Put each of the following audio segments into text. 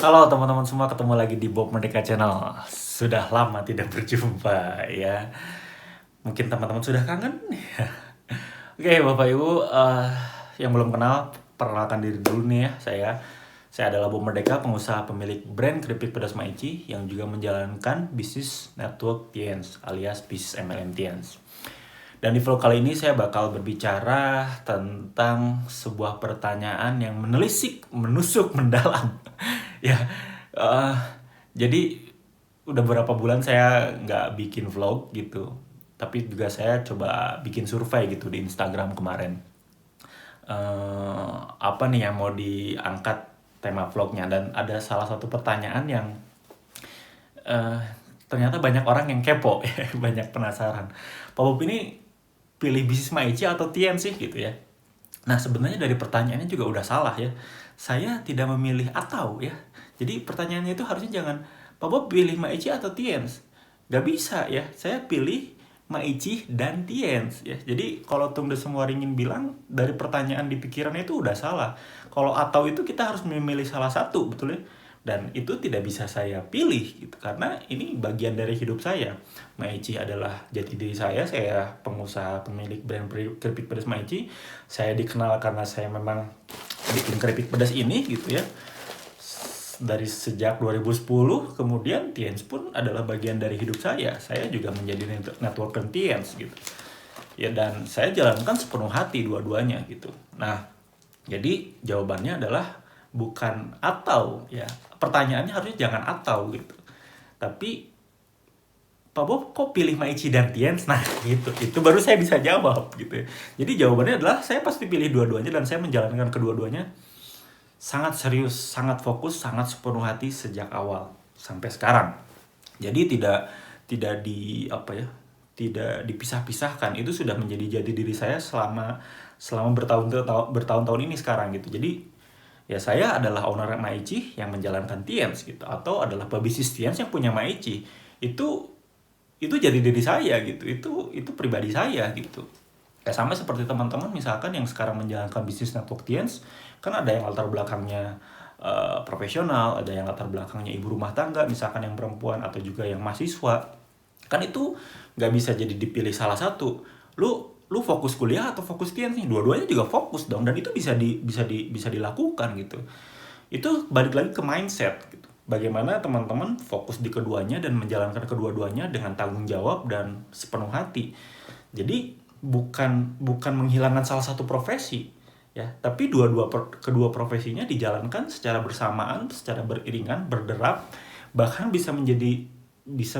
Halo teman-teman semua, ketemu lagi di Bob Merdeka Channel. Sudah lama tidak berjumpa ya. Mungkin teman-teman sudah kangen. Oke, Bapak Ibu, yang belum kenal, perkenalkan diri dulu nih ya. Saya adalah Bob Merdeka, pengusaha pemilik brand keripik pedas Maici yang juga menjalankan bisnis network Tiens alias bisnis MLM Tiens. Dan di vlog kali ini saya bakal berbicara tentang sebuah pertanyaan yang menelisik, menusuk, mendalam. Ya, eh, jadi udah berapa bulan saya nggak bikin vlog gitu. Tapi juga saya coba bikin survei gitu di Instagram kemarin. Apa nih yang mau diangkat tema vlognya, dan ada salah satu pertanyaan yang eh, ternyata banyak orang yang kepo, banyak penasaran. Pak Bob ini pilih bisnis Maici atau Tien sih gitu ya. Nah, sebenarnya dari pertanyaannya juga udah salah ya. Saya tidak memilih atau ya. Jadi pertanyaannya itu harusnya jangan Pak Bob pilih Maici atau Tiens. Gak bisa ya. Saya pilih Maici dan Tiens ya. Jadi kalau Tung Semua Ringin bilang dari pertanyaan di pikirannya itu udah salah. Kalau atau itu kita harus memilih salah satu, betul ya? Dan itu tidak bisa saya pilih gitu, karena ini bagian dari hidup saya. Maici adalah jati diri saya pengusaha pemilik brand keripik pedas Maici. Saya dikenal karena saya memang bikin keripik pedas ini gitu ya. Dari sejak 2010, kemudian Tiens pun adalah bagian dari hidup saya. Saya juga menjadi networker Tiens gitu. Ya, dan saya jalankan sepenuh hati dua-duanya gitu. Nah, jadi jawabannya adalah bukan atau ya. Pertanyaannya harusnya jangan atau gitu. Tapi Pak Bob kok pilih Maici dan Tiens? Nah, gitu. Itu baru saya bisa jawab gitu. Jadi jawabannya adalah saya pasti pilih dua-duanya, dan saya menjalankan kedua-duanya sangat serius, sangat fokus, sangat sepenuh hati sejak awal sampai sekarang. Jadi tidak di apa ya? Tidak dipisah-pisahkan. Itu sudah menjadi jati diri saya selama bertahun-tahun ini sekarang gitu. Jadi ya saya adalah owner Maici yang menjalankan Tiens gitu, atau adalah pebisnis Tiens yang punya Maici. Itu jadi diri saya gitu. Itu pribadi saya gitu. Ya sama seperti teman-teman misalkan yang sekarang menjalankan bisnis network Tiens, kan ada yang latar belakangnya profesional, ada yang latar belakangnya ibu rumah tangga misalkan yang perempuan, atau juga yang mahasiswa. Kan itu nggak bisa jadi dipilih salah satu. Lu fokus kuliah atau fokus Tiens nih? Dua-duanya juga fokus dong, dan itu bisa dilakukan gitu. Itu balik lagi ke mindset gitu. Bagaimana teman-teman fokus di keduanya dan menjalankan kedua-duanya dengan tanggung jawab dan sepenuh hati. Jadi bukan menghilangkan salah satu profesi ya, tapi kedua profesinya dijalankan secara bersamaan, secara beriringan, berderap, bahkan bisa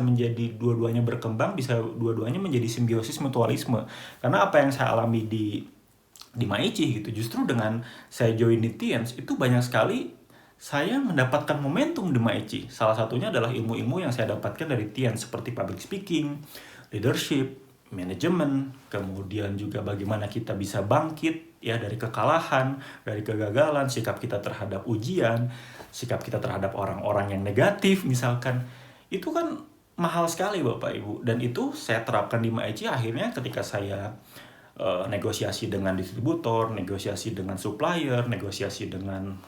menjadi dua-duanya berkembang, bisa dua-duanya menjadi simbiosis mutualisme. Karena apa yang saya alami di Maici gitu, justru dengan saya join di Tiens itu banyak sekali saya mendapatkan momentum di Maici. Salah satunya adalah ilmu-ilmu yang saya dapatkan dari Tiens, seperti public speaking, leadership, manajemen, kemudian juga bagaimana kita bisa bangkit ya dari kekalahan, dari kegagalan, sikap kita terhadap ujian, sikap kita terhadap orang-orang yang negatif misalkan. Itu kan mahal sekali Bapak Ibu, dan itu saya terapkan di Maici. Akhirnya ketika saya negosiasi dengan distributor, negosiasi dengan supplier, negosiasi dengan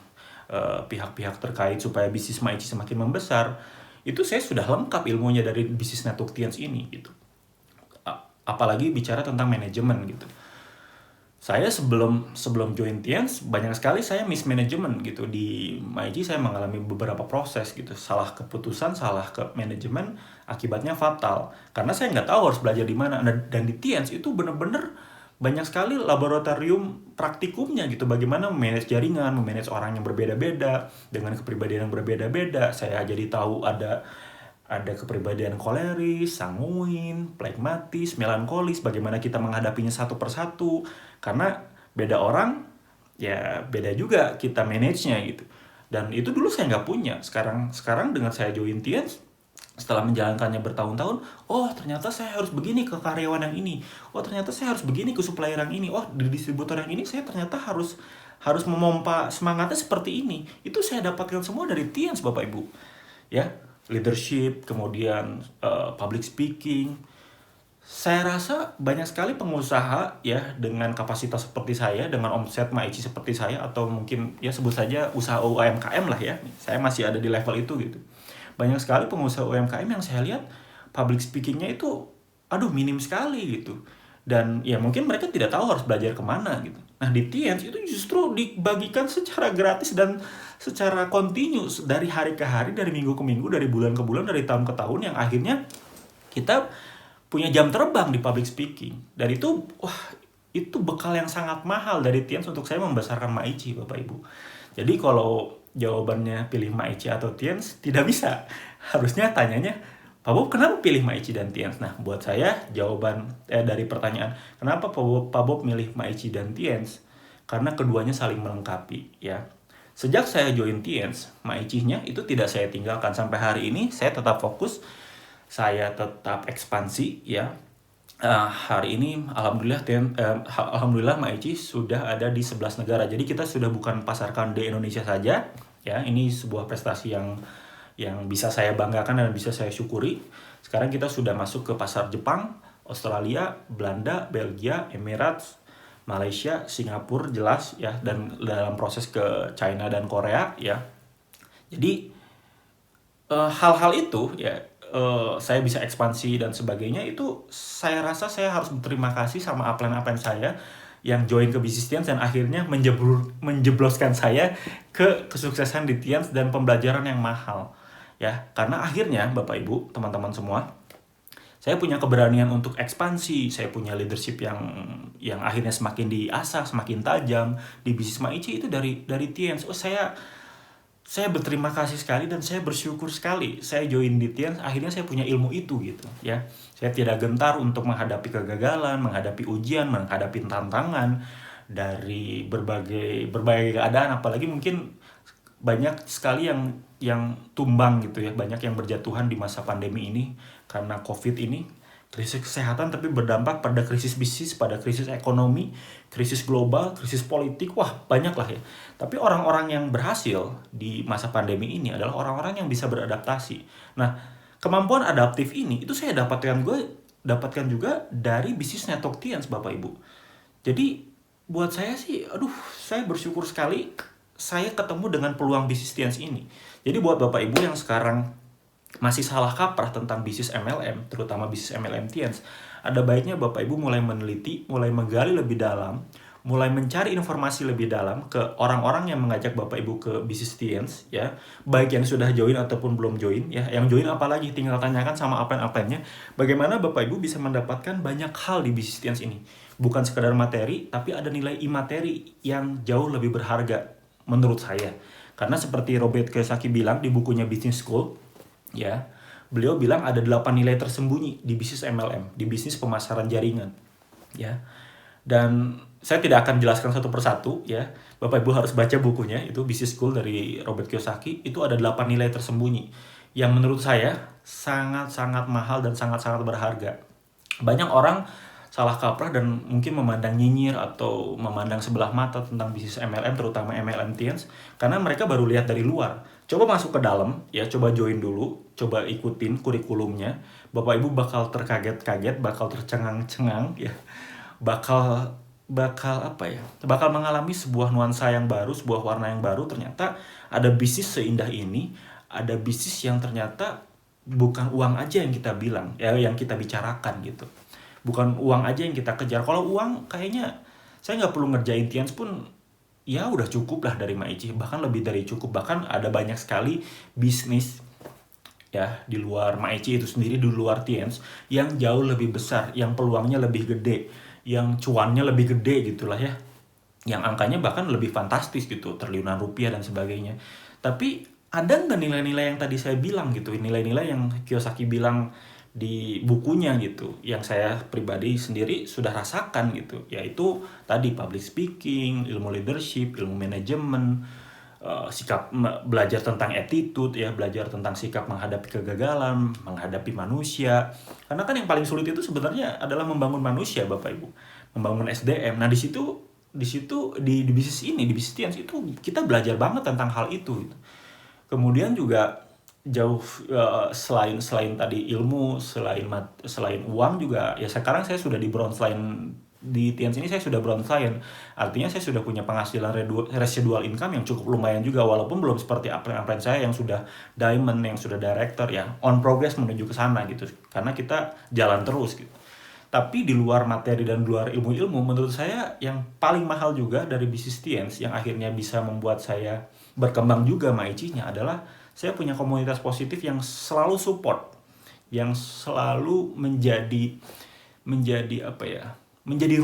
pihak-pihak terkait supaya bisnis Maici semakin membesar, itu saya sudah lengkap ilmunya dari bisnis network Tiens ini gitu. Apalagi bicara tentang manajemen gitu. Saya sebelum join Tiens, banyak sekali saya mismanagement gitu. Di Maici saya mengalami beberapa proses gitu. Salah keputusan, salah ke manajemen, akibatnya fatal. Karena saya nggak tahu harus belajar di mana. Dan di Tiens itu bener-bener banyak sekali laboratorium praktikumnya gitu. Bagaimana memanage jaringan, memanage orang yang berbeda-beda, dengan kepribadian yang berbeda-beda. Saya jadi tahu ada kepribadian koleris, sanguin, pragmatis, melankolis, bagaimana kita menghadapinya satu persatu. Karena beda orang, ya beda juga kita manage-nya gitu. Dan itu dulu saya nggak punya. Sekarang dengan saya join Tiens, setelah menjalankannya bertahun-tahun, oh ternyata saya harus begini ke karyawan yang ini. Oh ternyata saya harus begini ke supplier yang ini. Oh di distributor yang ini saya ternyata harus memompa semangatnya seperti ini. Itu saya dapatkan semua dari Tiens Bapak Ibu. Ya, leadership, kemudian public speaking, Saya rasa banyak sekali pengusaha ya dengan kapasitas seperti saya, dengan omset Maichi seperti saya, atau mungkin ya sebut saja usaha UMKM lah ya. Saya masih ada di level itu gitu. Banyak sekali pengusaha UMKM yang saya lihat public speakingnya itu aduh minim sekali gitu. Dan ya mungkin mereka tidak tahu harus belajar kemana gitu. Nah di Tiens itu justru dibagikan secara gratis dan secara continuous dari hari ke hari, dari minggu ke minggu, dari bulan ke bulan, dari tahun ke tahun, yang akhirnya kita punya jam terbang di public speaking. Dan itu, wah, itu bekal yang sangat mahal dari Tiens untuk saya membesarkan Maichi, Bapak Ibu. Jadi kalau jawabannya pilih Maichi atau Tiens, tidak bisa. Harusnya tanyanya, Pak Bob kenapa pilih Maichi dan Tiens? Nah, buat saya jawaban dari pertanyaan, kenapa Pak Bob milih Maichi dan Tiens? Karena keduanya saling melengkapi, ya. Sejak saya join Tiens, Maichi-nya itu tidak saya tinggalkan. Sampai hari ini saya tetap fokus, saya tetap ekspansi ya. Hari ini alhamdulillah Maichi sudah ada di 11 negara. Jadi kita sudah bukan pasarkan di Indonesia saja ya. Ini sebuah prestasi yang bisa saya banggakan dan bisa saya syukuri. Sekarang kita sudah masuk ke pasar Jepang, Australia, Belanda, Belgia, Emirates, Malaysia, Singapura jelas ya, dan dalam proses ke China dan Korea ya. Jadi hal-hal itu ya, saya bisa ekspansi dan sebagainya, itu saya rasa saya harus berterima kasih sama upline saya yang join ke bisnis Tiens dan akhirnya menjebloskan saya ke kesuksesan di Tiens dan pembelajaran yang mahal ya. Karena akhirnya Bapak Ibu, teman-teman semua, saya punya keberanian untuk ekspansi, saya punya leadership yang akhirnya semakin diasah, semakin tajam di bisnis Maichi itu dari Tiens. Saya berterima kasih sekali dan saya bersyukur sekali saya join di Tiens, akhirnya saya punya ilmu itu gitu ya. Saya tidak gentar untuk menghadapi kegagalan, menghadapi ujian, menghadapi tantangan dari berbagai keadaan, apalagi mungkin banyak sekali yang tumbang gitu ya, banyak yang berjatuhan di masa pandemi ini karena Covid ini, krisis kesehatan, tapi berdampak pada krisis bisnis, pada krisis ekonomi, krisis global, krisis politik, wah banyak lah ya. Tapi orang-orang yang berhasil di masa pandemi ini adalah orang-orang yang bisa beradaptasi. Nah, kemampuan adaptif ini itu saya dapatkan juga dari bisnis network Tiens, Bapak Ibu. Jadi buat saya sih, aduh, saya bersyukur sekali saya ketemu dengan peluang bisnis Tiens ini. Jadi buat Bapak Ibu yang sekarang masih salah kaprah tentang bisnis MLM, terutama bisnis MLM Tiens, ada baiknya Bapak Ibu mulai meneliti, mulai menggali lebih dalam, mulai mencari informasi lebih dalam ke orang-orang yang mengajak Bapak Ibu ke bisnis Tiens ya, baik yang sudah join ataupun belum join ya. Yang join apalagi tinggal tanyakan sama upline-upline-nya bagaimana Bapak Ibu bisa mendapatkan banyak hal di bisnis Tiens ini. Bukan sekadar materi, tapi ada nilai imateri yang jauh lebih berharga menurut saya. Karena seperti Robert Kiyosaki bilang di bukunya Business School ya, beliau bilang ada 8 nilai tersembunyi di bisnis MLM, di bisnis pemasaran jaringan ya. Dan saya tidak akan jelaskan satu persatu ya. Bapak Ibu harus baca bukunya, itu Business School dari Robert Kiyosaki. Itu ada 8 nilai tersembunyi yang menurut saya sangat-sangat mahal dan sangat-sangat berharga. Banyak orang salah kaprah dan mungkin memandang nyinyir atau memandang sebelah mata tentang bisnis MLM, terutama MLM Tiens, karena mereka baru lihat dari luar. Coba masuk ke dalam ya, coba join dulu, coba ikutin kurikulumnya. Bapak Ibu bakal terkaget-kaget, bakal tercengang-cengang ya. Bakal apa ya? Bakal mengalami sebuah nuansa yang baru, sebuah warna yang baru. Ternyata ada bisnis seindah ini, ada bisnis yang ternyata bukan uang aja yang kita bilang, ya yang kita bicarakan gitu. Bukan uang aja yang kita kejar. Kalau uang kayaknya saya nggak perlu ngerjain Tiens pun ya udah cukup lah dari Maichi, bahkan lebih dari cukup. Bahkan ada banyak sekali bisnis ya di luar Maichi itu sendiri, di luar Tiens, yang jauh lebih besar, yang peluangnya lebih gede, yang cuannya lebih gede gitulah ya, yang angkanya bahkan lebih fantastis gitu, triliunan rupiah dan sebagainya. Tapi ada nggak nilai-nilai yang tadi saya bilang gitu, nilai-nilai yang Kiyosaki bilang di bukunya gitu, yang saya pribadi sendiri sudah rasakan gitu, yaitu tadi public speaking, ilmu leadership, ilmu manajemen, sikap belajar tentang attitude ya, belajar tentang sikap menghadapi kegagalan, menghadapi manusia. Karena kan yang paling sulit itu sebenarnya adalah membangun manusia, Bapak Ibu, membangun SDM. Nah di situ di bisnis ini, di bisnis Tiens itu kita belajar banget tentang hal itu gitu. Kemudian juga jauh, selain selain tadi ilmu, selain uang juga, ya sekarang saya sudah di bronze line, di Tians ini saya sudah bronze line. Artinya saya sudah punya penghasilan residual income yang cukup lumayan juga, walaupun belum seperti upline saya yang sudah diamond, yang sudah director, ya on progress menuju ke sana gitu. Karena kita jalan terus gitu. Tapi di luar materi dan di luar ilmu-ilmu, menurut saya yang paling mahal juga dari bisnis Tiens yang akhirnya bisa membuat saya berkembang juga Maichi-nya adalah saya punya komunitas positif yang selalu support, yang selalu menjadi menjadi apa ya? Menjadi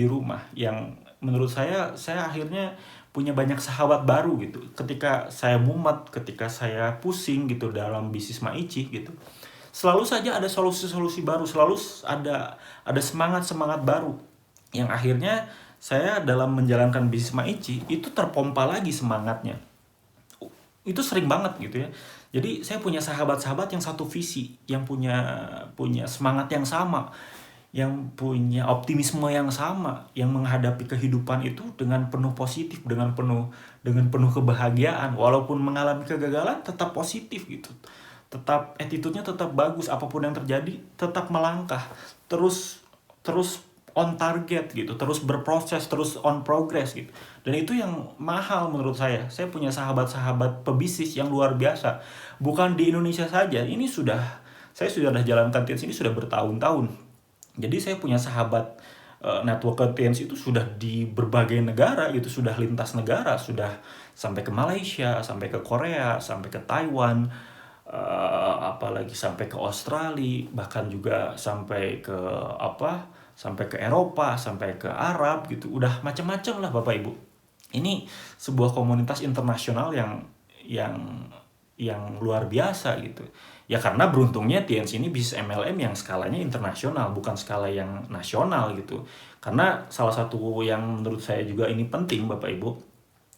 rumah yang menurut saya akhirnya punya banyak sahabat baru gitu. Ketika saya mumet, ketika saya pusing gitu dalam bisnis Maichi gitu, selalu saja ada solusi-solusi baru, selalu ada semangat-semangat baru yang akhirnya saya dalam menjalankan bisnis Maichi itu terpompa lagi semangatnya. Itu sering banget gitu ya. Jadi saya punya sahabat-sahabat yang satu visi, yang punya punya semangat yang sama, yang punya optimisme yang sama, yang menghadapi kehidupan itu dengan penuh positif, dengan penuh kebahagiaan, walaupun mengalami kegagalan tetap positif gitu. Tetap attitude-nya tetap bagus, apapun yang terjadi tetap melangkah, terus terus on target gitu, terus berproses, terus on progress gitu. Dan itu yang mahal menurut saya. Saya punya sahabat-sahabat pebisnis yang luar biasa. Bukan di Indonesia saja, saya sudah jalankan Tiens ini sudah bertahun-tahun. Jadi saya punya sahabat, network Tiens itu sudah di berbagai negara gitu, sudah lintas negara, sudah sampai ke Malaysia, sampai ke Korea, sampai ke Taiwan, apalagi sampai ke Australia, bahkan juga sampai ke sampai ke Eropa, sampai ke Arab gitu. Udah macam-macam lah Bapak Ibu. Ini sebuah komunitas internasional yang yang luar biasa gitu. Ya karena beruntungnya TNC ini bisnis MLM yang skalanya internasional, bukan skala yang nasional gitu. Karena salah satu yang menurut saya juga ini penting Bapak Ibu,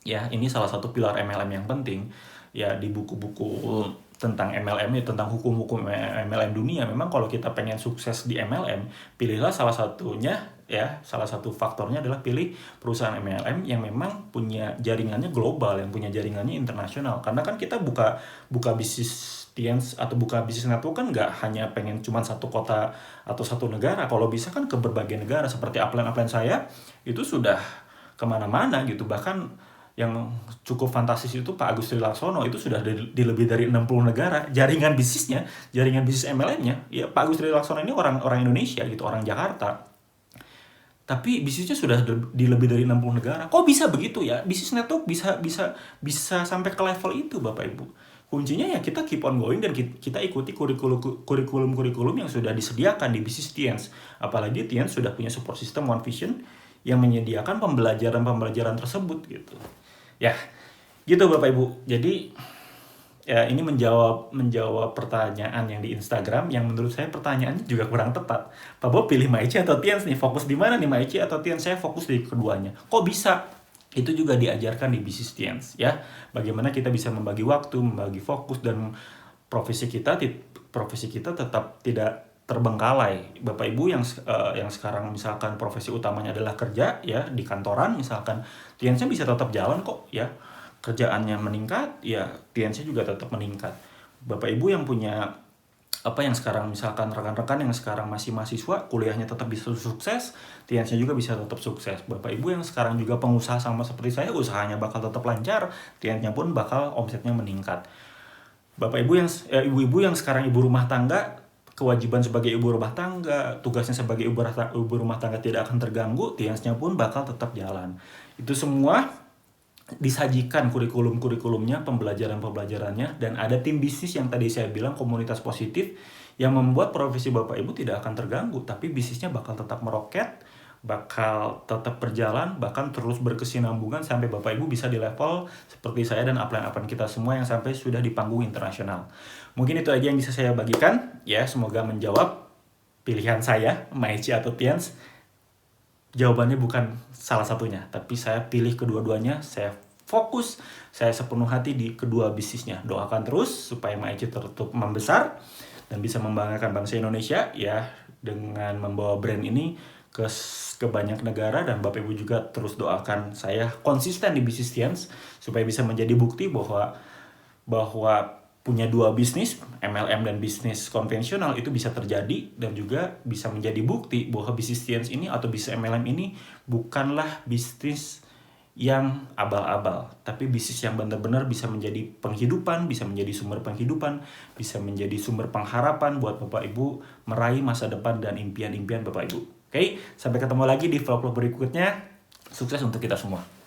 ya ini salah satu pilar MLM yang penting. Ya di buku-buku tentang MLM, ya tentang hukum-hukum MLM dunia, memang kalau kita pengen sukses di MLM, pilihlah salah satunya, ya salah satu faktornya adalah pilih perusahaan MLM yang memang punya jaringannya global, yang punya jaringannya internasional. Karena kan kita buka buka bisnis Tiens atau buka bisnis network kan nggak hanya pengen cuma satu kota atau satu negara. Kalau bisa kan ke berbagai negara, seperti upline-upline saya itu sudah kemana-mana gitu. Bahkan yang cukup fantastis itu Pak Agus Laksono itu sudah di lebih dari 60 negara jaringan bisnisnya, jaringan bisnis MLM-nya. Ya Pak Agus Laksono ini orang Indonesia gitu, orang Jakarta. Tapi bisnisnya sudah di lebih dari 60 negara. Kok bisa begitu ya? Bisnis network bisa sampai ke level itu Bapak Ibu. Kuncinya ya kita keep on going dan kita ikuti kurikulum yang sudah disediakan di bisnis Tiens. Apalagi Tiens sudah punya support system One Vision yang menyediakan pembelajaran tersebut gitu. Ya, gitu Bapak Ibu. Jadi ya ini menjawab pertanyaan yang di Instagram yang menurut saya pertanyaannya juga kurang tepat. Pak Bob pilih Maichi atau Tiens nih? Fokus di mana nih, Maichi atau Tiens? Saya fokus di keduanya. Kok bisa? Itu juga diajarkan di bisnis Tiens ya. Bagaimana kita bisa membagi waktu, membagi fokus, dan profesi kita tetap tidak terbengkalai. Bapak Ibu yang sekarang misalkan profesi utamanya adalah kerja ya di kantoran misalkan, Tiensnya bisa tetap jalan kok ya. Kerjaannya meningkat, ya Tiensnya juga tetap meningkat. Bapak Ibu yang punya yang sekarang misalkan rekan-rekan yang sekarang masih mahasiswa, kuliahnya tetap bisa sukses, Tiensnya juga bisa tetap sukses. Bapak Ibu yang sekarang juga pengusaha sama seperti saya, usahanya bakal tetap lancar, Tiensnya pun bakal omsetnya meningkat. Bapak Ibu ibu-ibu yang sekarang ibu rumah tangga, kewajiban sebagai ibu rumah tangga, tugasnya sebagai ibu rumah tangga tidak akan terganggu, Tiensnya pun bakal tetap jalan. Itu semua disajikan kurikulumnya, pembelajarannya, dan ada tim bisnis yang tadi saya bilang komunitas positif yang membuat profesi Bapak Ibu tidak akan terganggu, tapi bisnisnya bakal tetap meroket, bakal tetap berjalan, bahkan terus berkesinambungan sampai Bapak Ibu bisa di level seperti saya dan upline-upline kita semua yang sampai sudah di panggung internasional. Mungkin itu aja yang bisa saya bagikan, ya semoga menjawab pilihan saya, Maichi atau Tiens. Jawabannya bukan salah satunya, tapi saya pilih kedua-duanya, saya fokus, saya sepenuh hati di kedua bisnisnya. Doakan terus supaya Maichi tetap membesar dan bisa membanggakan bangsa Indonesia ya dengan membawa brand ini ke banyak negara, dan Bapak Ibu juga terus doakan saya konsisten di bisnis Tiens supaya bisa menjadi bukti bahwa punya dua bisnis, MLM dan bisnis konvensional, itu bisa terjadi dan juga bisa menjadi bukti bahwa bisnis Science ini atau bisnis MLM ini bukanlah bisnis yang abal-abal, tapi bisnis yang benar-benar bisa menjadi penghidupan, bisa menjadi sumber penghidupan, bisa menjadi sumber pengharapan buat Bapak Ibu meraih masa depan dan impian-impian Bapak Ibu. Oke, sampai ketemu lagi di vlog-vlog berikutnya. Sukses untuk kita semua.